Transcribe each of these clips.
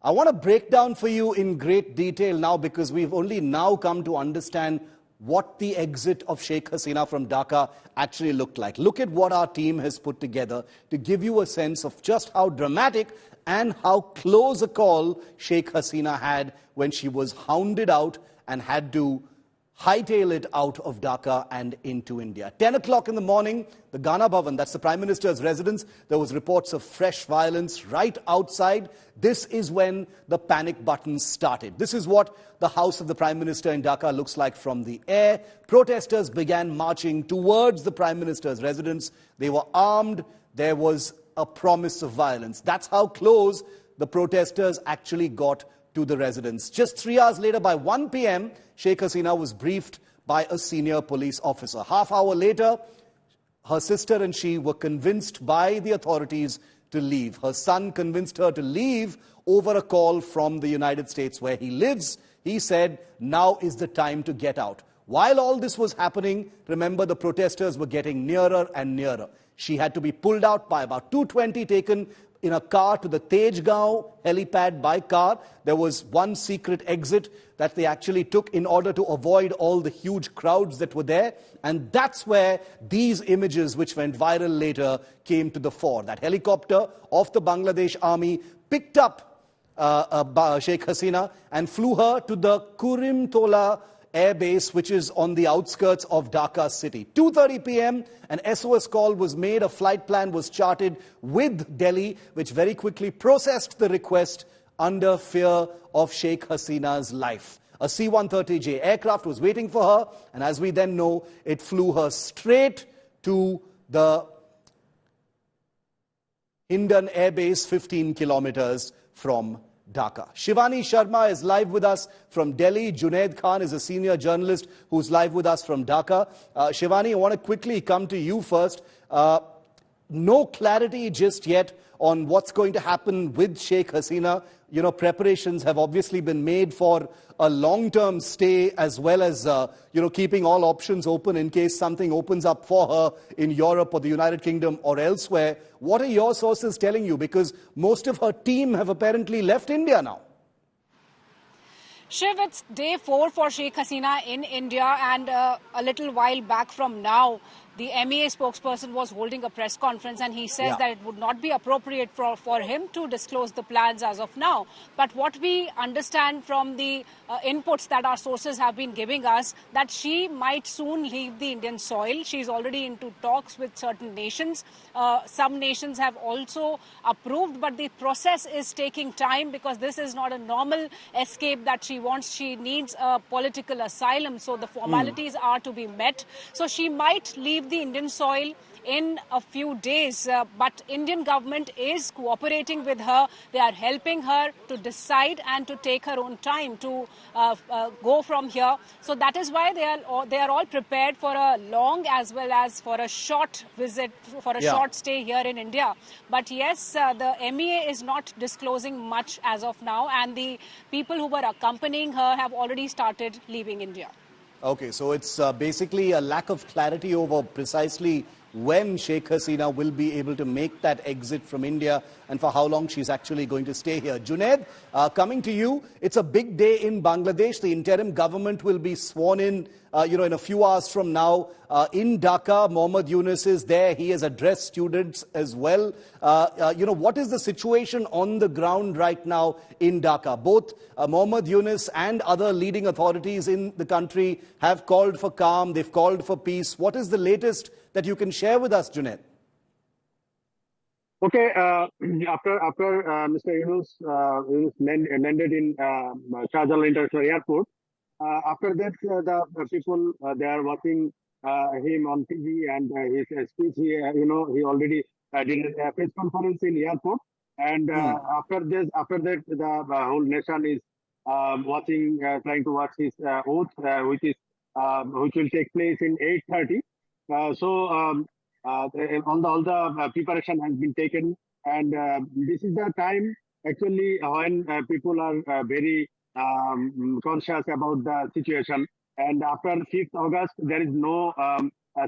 I want to break down for you in great detail now because we've only now come to understand what the exit of Sheikh Hasina from Dhaka actually looked like. Look at what our team has put together to give you a sense of just how dramatic and how close a call Sheikh Hasina had when she was hounded out and had to hightail it out of Dhaka and into India. 10 o'clock in the morning, the Ghana Bhavan, that's the Prime Minister's residence, there was reports of fresh violence right outside. This is when the panic button started. This is what the house of the Prime Minister in Dhaka looks like from the air. Protesters began marching towards the Prime Minister's residence. They were armed. There was a promise of violence. That's how close the protesters actually got to the residence. Just 3 hours later, by 1 p.m., Sheikh Hasina was briefed by a senior police officer. Half hour later, her sister and she were convinced by the authorities to leave. Her son convinced her to leave over a call from the United States where he lives. He said, now is the time to get out. While all this was happening, remember, the protesters were getting nearer and nearer. She had to be pulled out by about 220, taken in a car to the Tejgaon helipad by car. There was one secret exit that they actually took in order to avoid all the huge crowds that were there. And that's where these images, which went viral later, came to the fore. That helicopter of the Bangladesh army picked up Sheikh Hasina and flew her to the Kurimtola airbase, which is on the outskirts of Dhaka city. 2:30 p.m., an SOS call was made, a flight plan was charted with Delhi, which very quickly processed the request under fear of Sheikh Hasina's life. A C-130J aircraft was waiting for her, and as we then know, it flew her straight to the Hindon airbase, 15 kilometers from Dhaka. Shivani Sharma is live with us from Delhi. Junaid Khan is a senior journalist who's live with us from Dhaka. Shivani, I want to quickly come to you first. No clarity just yet on what's going to happen with Sheikh Hasina. You know, preparations have obviously been made for a long-term stay as well as, keeping all options open in case something opens up for her in Europe or the United Kingdom or elsewhere. What are your sources telling you? Because most of her team have apparently left India now. Shiv, it's day 4 for Sheikh Hasina in India, and a little while back from now, the MEA spokesperson was holding a press conference, and he says that it would not be appropriate for him to disclose the plans as of now. But what we understand from the inputs that our sources have been giving us, that she might soon leave the Indian soil. She's already into talks with certain nations. Some nations have also approved, but the process is taking time because this is not a normal escape that she wants. She needs a political asylum, so the formalities are to be met. So she might leave the Indian soil in a few days, but Indian government is cooperating with her. They are helping her to decide and to take her own time to go from here. So that is why they are all prepared for a long as well as for a short visit, for a short stay here in India. But yes, the MEA is not disclosing much as of now, and the people who were accompanying her have already started leaving India. Okay, so it's basically a lack of clarity over precisely when Sheikh Hasina will be able to make that exit from India and for how long she's actually going to stay here. Junaid, coming to you, it's a big day in Bangladesh. The interim government will be sworn in, in a few hours from now. In Dhaka, Mohammad Yunus is there. He has addressed students as well. What is the situation on the ground right now in Dhaka? Both Mohammad Yunus and other leading authorities in the country have called for calm. They've called for peace. What is the latest that you can share with us, Junaid? Okay, after Mr. Yunus landed in Shahjalan International Airport, after that the people they are watching him on TV and his speech. He already did a press conference in airport, and after that the whole nation is watching, trying to watch his oath, which will take place in 8:30. All the preparation has been taken, and this is the time actually when people are very conscious about the situation. And after 5th August, there is no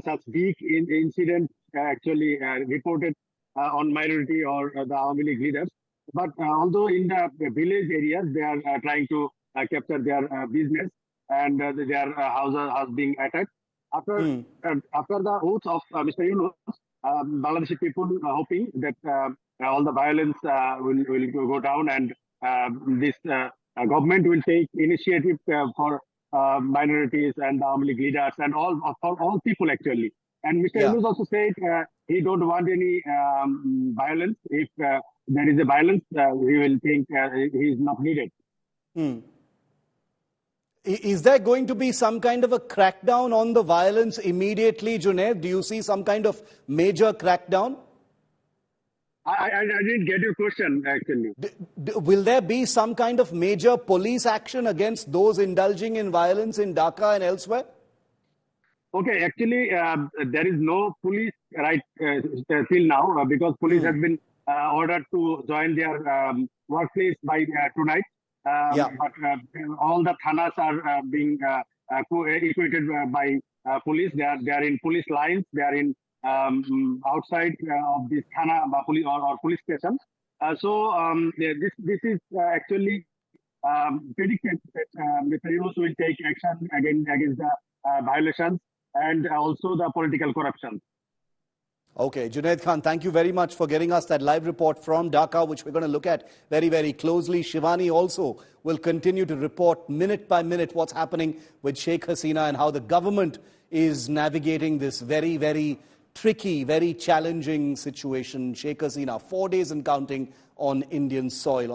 such big incident actually reported on minority or the Awami League leaders. But although in the village areas, they are trying to capture their business, and their houses are being attacked. After the oath of Mr. Yunus, Bangladeshi people are hoping that all the violence will go down, and this government will take initiative for minorities and the Awami League leaders and for all people actually. And Mr. Yeah. Yunus also said he don't want any violence. If there is a violence, he will think he is not needed. Is there going to be some kind of a crackdown on the violence immediately, Junaid? Do you see some kind of major crackdown? I didn't get your question, actually. Will there be some kind of major police action against those indulging in violence in Dhaka and elsewhere? Okay, actually, there is no police right till now because police have been ordered to join their workplace by tonight. But all the thanas are being equipped by police. They are in police lines. They are in outside of this thana police or police station. This is actually predicted that Mr. Yunus will take action against the violations and also the political corruption. Okay, Junaid Khan, thank you very much for getting us that live report from Dhaka, which we're going to look at very, very closely. Shivani also will continue to report minute by minute what's happening with Sheikh Hasina and how the government is navigating this very, very tricky, very challenging situation. Sheikh Hasina, 4 days and counting on Indian soil.